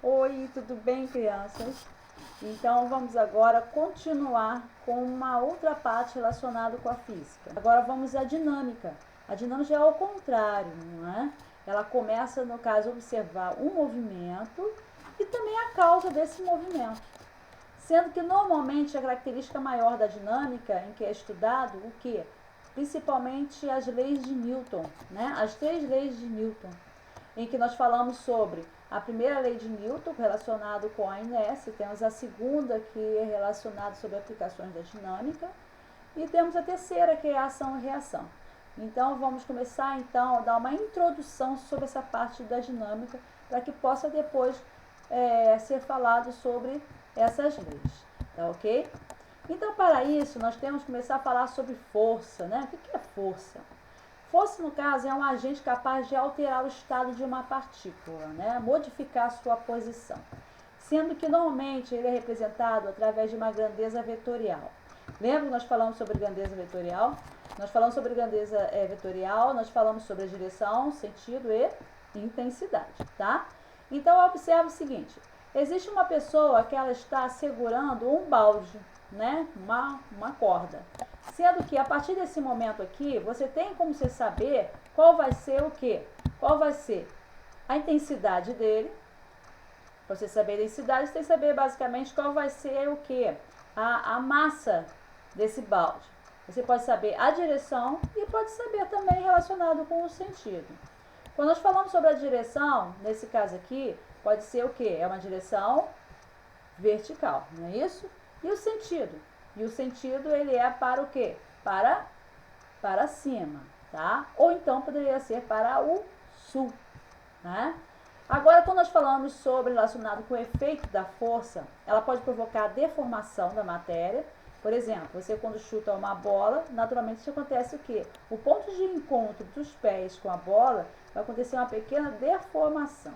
Oi, tudo bem, crianças? Então, vamos agora continuar com uma outra parte relacionada com a física. Agora vamos à dinâmica. A dinâmica é ao contrário, não é? Ela começa, no caso, a observar o movimento e também a causa desse movimento. Sendo que normalmente a característica maior da dinâmica em que é estudado o que? Principalmente as leis de Newton, né? As 3 leis de Newton, em que nós falamos sobre a primeira lei de Newton, relacionado com a inércia, temos a segunda, que é relacionada sobre aplicações da dinâmica, e temos a terceira, que é a ação e reação. Então, vamos começar então a dar uma introdução sobre essa parte da dinâmica, para que possa depois ser falado sobre essas leis, tá ok? Então, para isso, nós temos que começar a falar sobre força, né? O que é força? Força, no caso, é um agente capaz de alterar o estado de uma partícula, né? Modificar a sua posição, sendo que normalmente ele é representado através de uma grandeza vetorial. Lembra que nós falamos sobre grandeza vetorial? Nós falamos sobre grandeza vetorial, nós falamos sobre a direção, sentido e intensidade, tá? Então, observe o seguinte, existe uma pessoa que ela está segurando um balde, né? Uma corda. Sendo que a partir desse momento aqui, você tem como você saber qual vai ser o quê? Qual vai ser a intensidade dele. Para você saber a densidade, você tem que saber basicamente qual vai ser o quê? A massa desse balde. Você pode saber a direção e pode saber também relacionado com o sentido. Quando nós falamos sobre a direção, nesse caso aqui, pode ser o quê? É uma direção vertical, não é isso? E o sentido? E o sentido, ele é para o quê? Para cima, tá? Ou então poderia ser para o sul, né? Agora, quando nós falamos sobre relacionado com o efeito da força, ela pode provocar a deformação da matéria. Por exemplo, você quando chuta uma bola, naturalmente isso acontece o quê? O ponto de encontro dos pés com a bola vai acontecer uma pequena deformação.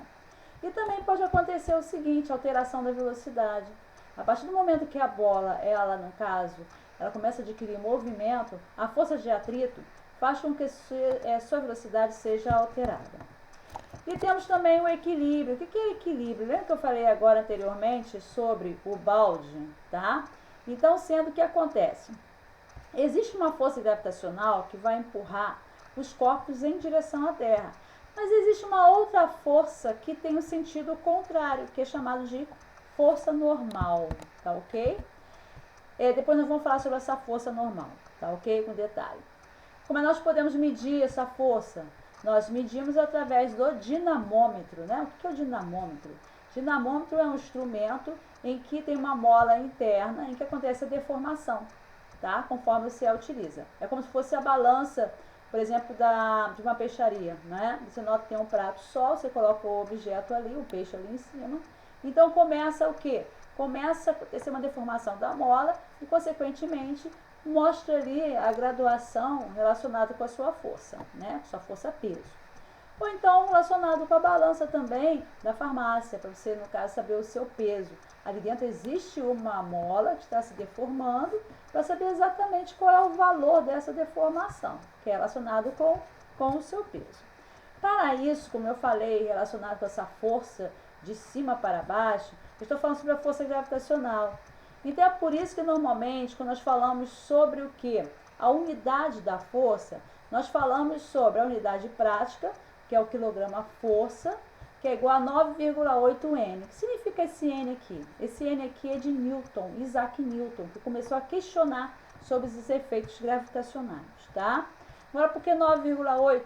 E também pode acontecer o seguinte, alteração da velocidade. A partir do momento que a bola, ela no caso, ela começa a adquirir movimento, a força de atrito faz com que sua velocidade seja alterada. E temos também o equilíbrio. O que é equilíbrio? Lembra que eu falei agora anteriormente sobre o balde, tá? Então, sendo que acontece? Existe uma força gravitacional que vai empurrar os corpos em direção à Terra. Mas existe uma outra força que tem um sentido contrário, que é chamado de força normal, tá ok? Depois nós vamos falar sobre essa força normal, tá ok? Com detalhe. Como nós podemos medir essa força? Nós medimos através do dinamômetro, né? O que é o dinamômetro? Dinamômetro é um instrumento em que tem uma mola interna em que acontece a deformação, tá? Conforme você a utiliza. É como se fosse a balança, por exemplo, de uma peixaria, né? Você nota que tem um prato só, você coloca o objeto ali, o peixe ali em cima. Então começa o quê? Começa a acontecer uma deformação da mola e, consequentemente, mostra ali a graduação relacionada com a sua força, né? Sua força-peso. Ou então relacionado com a balança também da farmácia, para você, no caso, saber o seu peso. Ali dentro existe uma mola que está se deformando para saber exatamente qual é o valor dessa deformação, que é relacionado com o seu peso. Para isso, como eu falei, relacionado com essa força de cima para baixo, eu estou falando sobre a força gravitacional. Então é por isso que normalmente, quando nós falamos sobre o que? A unidade da força, nós falamos sobre a unidade prática, que é o quilograma força, que é igual a 9,8 N. O que significa esse N aqui? Esse N aqui é de Newton, Isaac Newton, que começou a questionar sobre esses efeitos gravitacionais, tá? Agora, por que 9,8?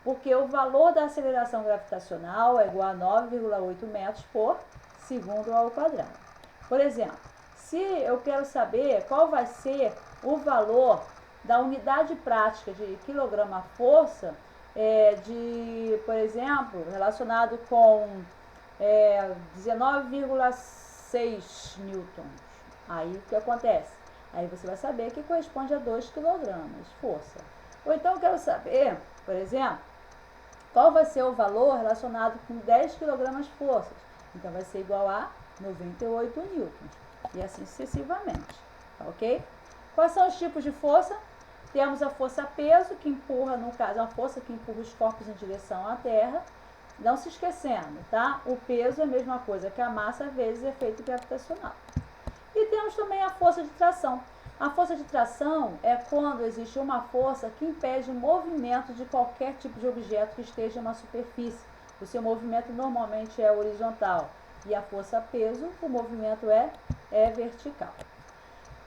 Porque o valor da aceleração gravitacional é igual a 9,8 metros por segundo ao quadrado. Por exemplo, se eu quero saber qual vai ser o valor da unidade prática de quilograma-força, por exemplo, relacionado com 19,6 newtons. Aí o que acontece? Aí você vai saber que corresponde a 2 quilogramas força. Ou então eu quero saber, por exemplo, qual vai ser o valor relacionado com 10 quilogramas forças. Então vai ser igual a 98 newtons. E assim sucessivamente, tá ok? Quais são os tipos de força? Temos a força peso, que empurra, no caso, a força que empurra os corpos em direção à Terra. Não se esquecendo, tá? O peso é a mesma coisa que a massa vezes efeito gravitacional. E temos também a força de tração. A força de tração é quando existe uma força que impede o movimento de qualquer tipo de objeto que esteja em uma superfície. O seu movimento normalmente é horizontal. E a força peso, o movimento é vertical.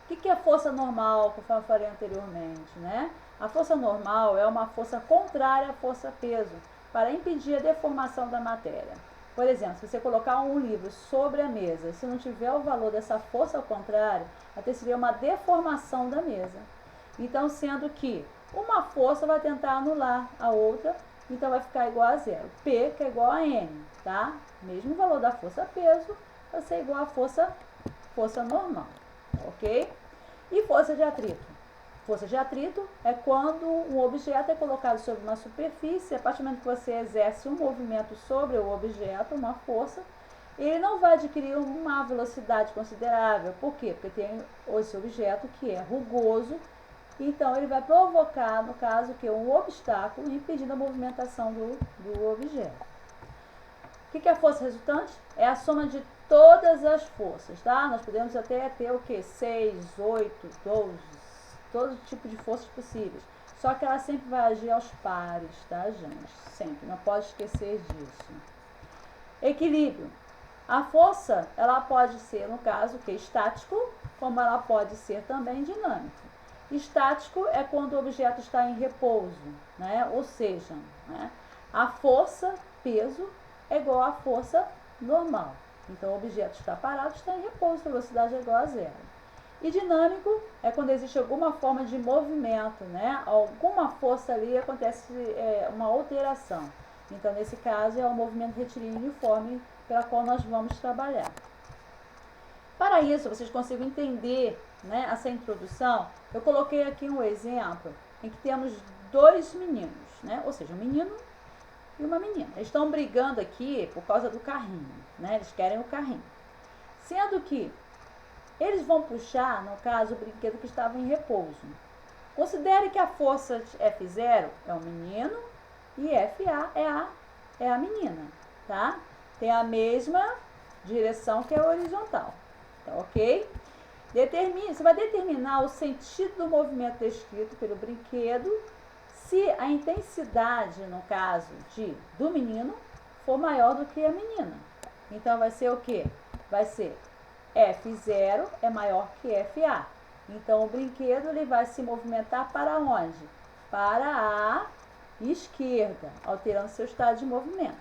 O que é força normal, conforme eu falei anteriormente, né? A força normal é uma força contrária à força peso, para impedir a deformação da matéria. Por exemplo, se você colocar um livro sobre a mesa, se não tiver o valor dessa força ao contrário, até seria uma deformação da mesa. Então, sendo que uma força vai tentar anular a outra, então vai ficar igual a zero. P, que é igual a M, tá? Mesmo valor da força peso, vai ser igual a força normal, ok? E força de atrito? Força de atrito é quando um objeto é colocado sobre uma superfície, a partir do momento que você exerce um movimento sobre o objeto, uma força, ele não vai adquirir uma velocidade considerável. Por quê? Porque tem esse objeto que é rugoso, então ele vai provocar, no caso, que um obstáculo impedindo a movimentação do objeto. O que é a força resultante? É a soma de todas as forças, tá? Nós podemos até ter o que? 6, 8, 12, todo tipo de forças possíveis. Só que ela sempre vai agir aos pares, tá, gente? Sempre, não pode esquecer disso. Equilíbrio. A força, ela pode ser, no caso, que estático, como ela pode ser também dinâmico. Estático é quando o objeto está em repouso, né? Ou seja, né? A força, peso, é igual à força normal. Então, o objeto está parado, está em repouso, a velocidade é igual a zero. E dinâmico é quando existe alguma forma de movimento, né? Alguma força ali acontece uma alteração. Então, nesse caso, é o movimento retilíneo uniforme pela qual nós vamos trabalhar. Para isso, vocês conseguem entender, né, essa introdução, eu coloquei aqui um exemplo em que temos dois meninos, né? Ou seja, um menino e uma menina. Eles estão brigando aqui por causa do carrinho, né? Eles querem o carrinho. Sendo que eles vão puxar, no caso, o brinquedo que estava em repouso. Considere que a força F0 é o menino e FA é a menina, tá? Tem a mesma direção que é a horizontal, tá ok? Você vai determinar o sentido do movimento descrito pelo brinquedo se a intensidade, no caso do menino, for maior do que a menina. Então, vai ser o quê? Vai ser F0 é maior que FA. Então, o brinquedo ele vai se movimentar para onde? Para a esquerda, alterando seu estado de movimento.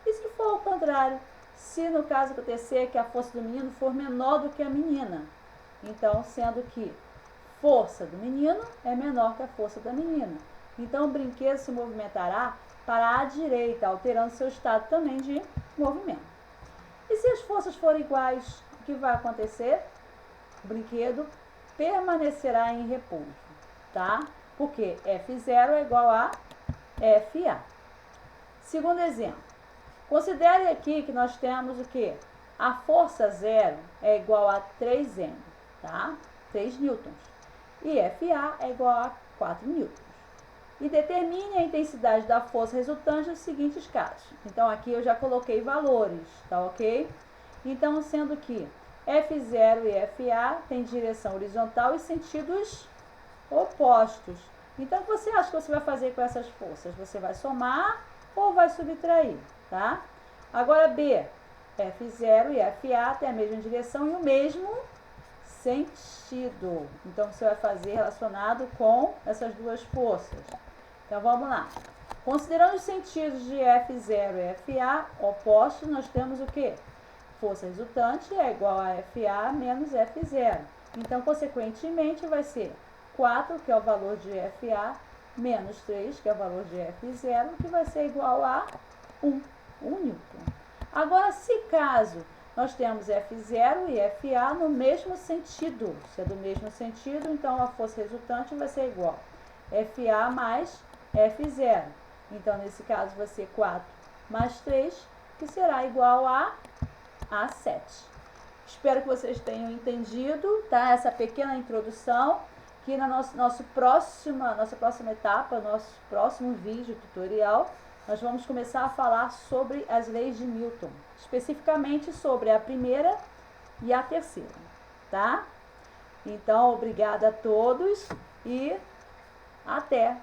E se for ao contrário? Se no caso acontecer que a força do menino for menor do que a menina, então, sendo que força do menino é menor que a força da menina. Então, o brinquedo se movimentará para a direita, alterando seu estado também de movimento. E se as forças forem iguais, o que vai acontecer? O brinquedo permanecerá em repouso, tá? Porque F0 é igual a FA. Segundo exemplo, considere aqui que nós temos o quê? A força zero é igual a 3M, tá? 3 newtons. E FA é igual a 4 newtons. E determine a intensidade da força resultante nos seguintes casos. Então, aqui eu já coloquei valores, tá ok? Então, sendo que F0 e FA têm direção horizontal e sentidos opostos. Então, o que você acha que você vai fazer com essas forças? Você vai somar ou vai subtrair, tá? Agora, B. F0 e FA têm a mesma direção e o mesmo sentido. Então, você vai fazer relacionado com essas duas forças. Então, vamos lá. Considerando os sentidos de F0 e FA opostos, nós temos o quê? Força resultante é igual a FA menos F0. Então, consequentemente, vai ser 4, que é o valor de FA, menos 3, que é o valor de F0, que vai ser igual a 1 newton. Agora, se caso nós temos F0 e FA no mesmo sentido, se é do mesmo sentido, então a força resultante vai ser igual a FA mais F0. Então, nesse caso, vai ser 4 mais 3, que será igual a 7. Espero que vocês tenham entendido, tá? Essa pequena introdução, que na nossa próxima etapa, nosso próximo vídeo tutorial, nós vamos começar a falar sobre as leis de Newton, especificamente sobre a primeira e a terceira, tá? Então, obrigada a todos e até!